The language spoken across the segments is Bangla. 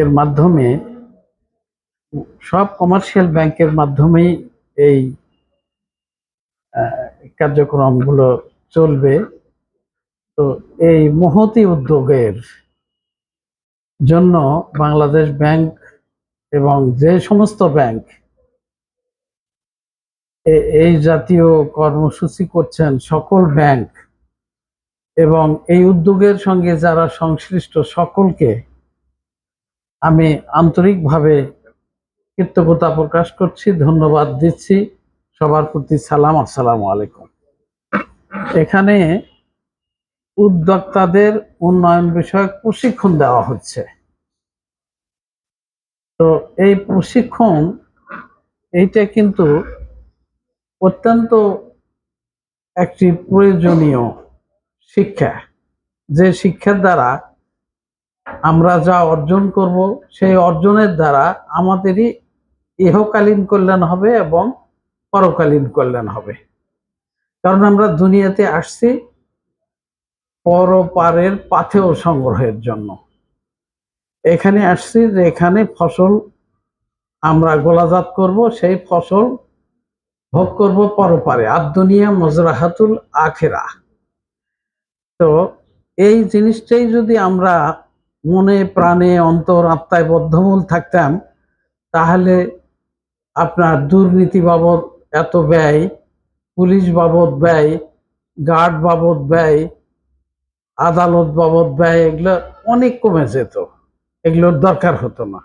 এর মাধ্যমে সব কমার্শিয়াল ব্যাংকের মাধ্যমেই এই কার্যক্রমগুলো চলবে। তো এই মহতী উদ্যোগের জন্য বাংলাদেশ ব্যাংক এবং যে সমস্ত ব্যাংক এই জাতীয় কর্মসূচি করছেন, সকল ব্যাংক এবং এই উদ্যোগের সঙ্গে যারা সংশ্লিষ্ট সকলকে আমি আন্তরিকভাবে কৃতজ্ঞতা প্রকাশ করছি, ধন্যবাদ দিচ্ছি। সবার প্রতি সালাম, আসসালামু আলাইকুম। এখানে উদ্যোক্তাদের উন্নয়ন বিষয়ক প্রশিক্ষণ দেওয়া হচ্ছে। তো এই প্রশিক্ষণ এইটা কিন্তু অত্যন্ত একটি প্রয়োজনীয় শিক্ষা, যে শিক্ষার দ্বারা আমরা যা অর্জন করব সেই অর্জনের দ্বারা আমাদেরই ইহকালীন কল্যাণ হবে এবং পরকালীন কল্যাণ হবে। কারণ আমরা দুনিয়াতে আসছি পরপারের পাথেয় সংগ্রহের জন্য। এখানে আসছি যে এখানে ফসল আমরা গোলাজাত করব, সেই ফসল ভোগ করব পরপারে, আদ-দুনিয়া মজরাহাতুল আখিরা। তো এই জিনিসটাই যদি আমরা মনে প্রাণে অন্তর আত্মায় বদ্ধমূল থাকতাম, তাহলে আপনার দুর্নীতি বাবদ এত ব্যয়, পুলিশ বাবদ ব্যয়, গার্ড বাবদ ব্যয়, আদালত বাবদ ব্যয়, এগুলো অনেক কমে যেত, এগুলোর দরকার হতো না।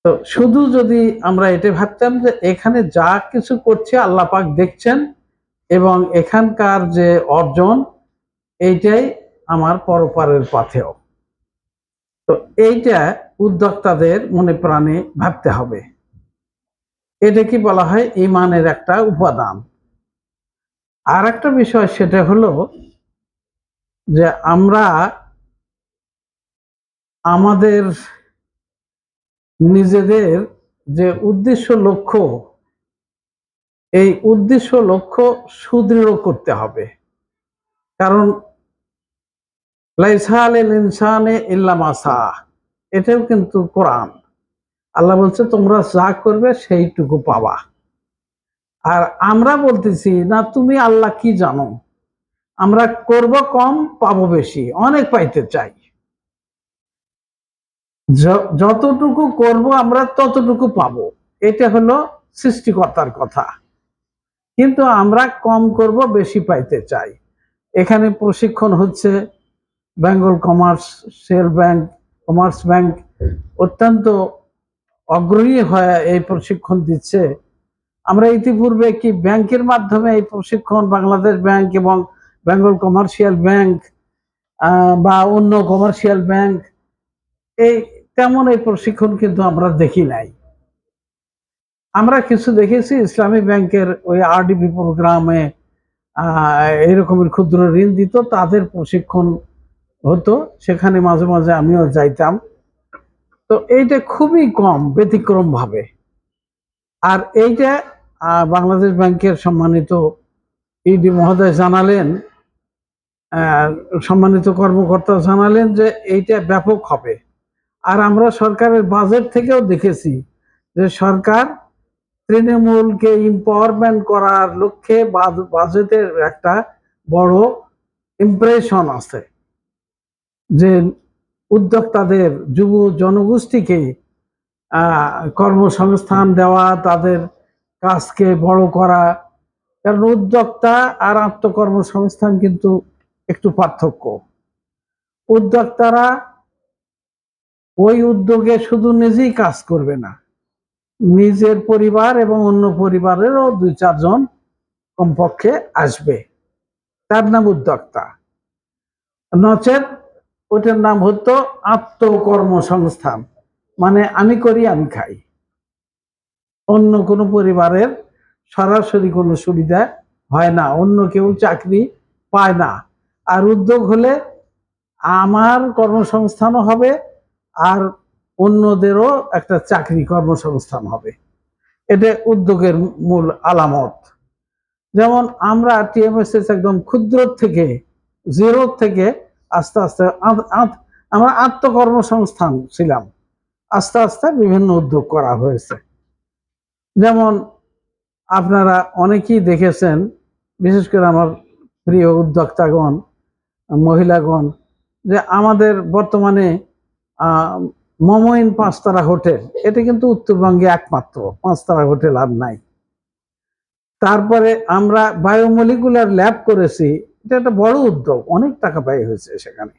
তো শুধু যদি আমরা এটা ভাবতাম যে এখানে যা কিছু করছে আল্লাহ পাক দেখছেন এবং এখানকার যে অর্জন এইটাই আমার পরপারের পাথেয়। তো এইটা উদ্যোক্তাদের মনে প্রাণে ভাবতে হবে। এটা কি বলা হয় ঈমানের একটা উপাদান। আর একটা বিষয় সেটা হলো যে আমরা আমাদের নিজেদের যে উদ্দেশ্য লক্ষ্য, এই উদ্দেশ্য লক্ষ্য সুদৃঢ় করতে হবে। কারণ লাইসা আলাল ইনসানি ইল্লা মা সাআ, এটাও কিন্তু কোরআন। আল্লাহ বলছে তোমরা যা করবে সেইটুকু পাবা। আর আমরা বলতেছি না তুমি আল্লাহ কি জানো, আমরা করব কম পাবো বেশি, অনেক পাইতে চাই। যতটুকু করব আমরা ততটুকু পাবো, এটা হলো সৃষ্টিকর্তার কথা। কিন্তু আমরা কম করব বেশি পাইতে চাই। এখানে প্রশিক্ষণ হচ্ছে, বেঙ্গল কমার্স ব্যাংক অত্যন্ত অগ্রণী হয়ে এই প্রশিক্ষণ দিচ্ছে। আমরা ইতিপূর্বে কি ব্যাংকের মাধ্যমে এই প্রশিক্ষণ বাংলাদেশ ব্যাংক এবং বেঙ্গল কমার্শিয়াল ব্যাংক বা অন্য কমার্শিয়াল ব্যাংক এই তেমন এই প্রশিক্ষণ কিন্তু আমরা দেখি নাই। আমরা কিছু দেখেছি ইসলামী ব্যাংকের ওই আরডিপি প্রোগ্রামে এরকমের ক্ষুদ্র ঋণ দিত, তাদের প্রশিক্ষণ হতো, সেখানে মাঝে মাঝে আমিও যাইতাম। তো এইটা খুবই কম, ব্যতিক্রম ভাবে। আর এইটা বাংলাদেশ ব্যাংকের সম্মানিত ইডি মহোদয় জানালেন, সম্মানিত কর্মকর্তা জানালেন যে এইটা ব্যাপক হবে। আর আমরা সরকারের বাজেট থেকেও দেখেছি যে সরকার তৃণমূলকে এম্পাওয়ারমেন্ট করার লক্ষ্যে বাজেটের একটা বড় ইমপ্রেশন আছে যে উদ্যোক্তাদের যুব জনগোষ্ঠীকে কর্মসংস্থান দেওয়া, তাদের কাজকে বড় করা। কারণ উদ্যোক্তা আর আত্মকর্মসংস্থান কিন্তু একটু পার্থক্য। উদ্যোক্তারা ওই উদ্যোগে শুধু নিজেই কাজ করবে না, নিজের পরিবার এবং অন্য পরিবারেরও 2-4 জন কমপক্ষে আসবে, তার নাম উদ্যোক্তা। নচেত ওটার নাম হতো আত্মকর্মসংস্থান, মানে আমি করি আমি খাই, অন্য কোনো পরিবারের সরাসরি কোনো সুবিধা হয় না, অন্য কেউ চাকরি পায় না। আর উদ্যোগ হলে আমার কর্মসংস্থানও হবে আর অন্যদেরও একটা চাকরি কর্মসংস্থান হবে। এটা উদ্যোগের মূল আলামত। যেমন আমরা টিএমএসএস একদম ক্ষুদ্র থেকে, জিরো থেকে আস্তে আস্তে আমরা আত্মকর্মসংস্থান ছিলাম। আস্তে আস্তে বিভিন্ন উদ্যোগ করা হয়েছে। যেমন আপনারা অনেকেই দেখেছেন, বিশেষ করে আমার প্রিয় উদ্যোক্তাগণ, মহিলাগণ, যে আমাদের বর্তমানে মমইন পাঁচতারা হোটেল, এটা কিন্তু উত্তরবঙ্গে একমাত্র পাঁচতারা হোটেল, আর নাই। তারপরে আমরা বায়োমলিকুলার ল্যাব করেছি, এটা একটা বড় উদ্যোগ, অনেক টাকা ব্যয় হয়েছে সেখানে।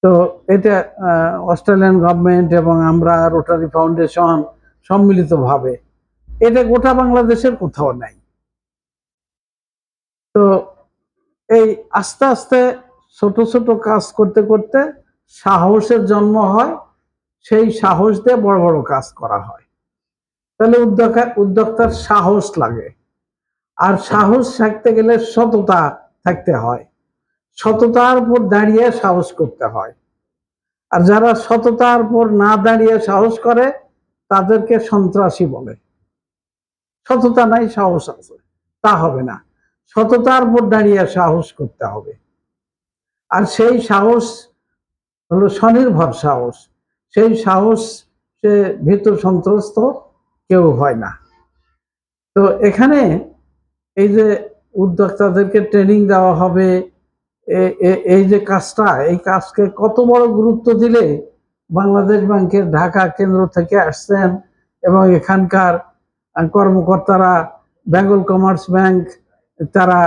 তো এটা অস্ট্রেলিয়ান গভর্নমেন্ট এবং আমরা রোটারি ফাউন্ডেশন সম্মিলিতভাবে, এটা গোটা বাংলাদেশের কোথাও নাই। তো এই আস্তে আস্তে ছোট ছোট কাজ করতে করতে সাহসের জন্ম হয়, সেই সাহস দিয়ে বড় বড় কাজ করা হয়। তাহলে উদ্যোক্তার সাহস লাগে, আর সাহস থাকতে গেলে সততা থাকতে হয়, সততার উপর দাঁড়িয়ে সাহস করতে হয়। আর যারা সততার উপর না দাঁড়িয়ে সাহস করে তাদেরকে সন্ত্রাসী বলে। সততা নাই, সাহস আছে, তা হবে না। সততার উপর দাঁড়িয়ে সাহস করতে হবে। আর সেই সাহস হলো স্বনির্ভর সাহস। সেই সাহস সে ভীতু সন্ত্রস্ত কেউ হয় না। তো এখানে এই যে উদ্যোক্তাদেরকে ট্রেনিং দেওয়া হবে, এই যে কাজটা, এই কাজকে কত বড় গুরুত্ব দিলে বাংলাদেশ ব্যাংকের ঢাকা কেন্দ্র থেকে আসছেন এবং এখানকার কর্মকর্তারা, বেঙ্গল কমার্স ব্যাংক, তারা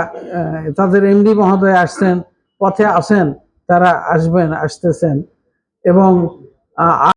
তাদের এমডি মহোদয় আসছেন, পথে আছেন, তারা আসবেন, আসতেছেন এবং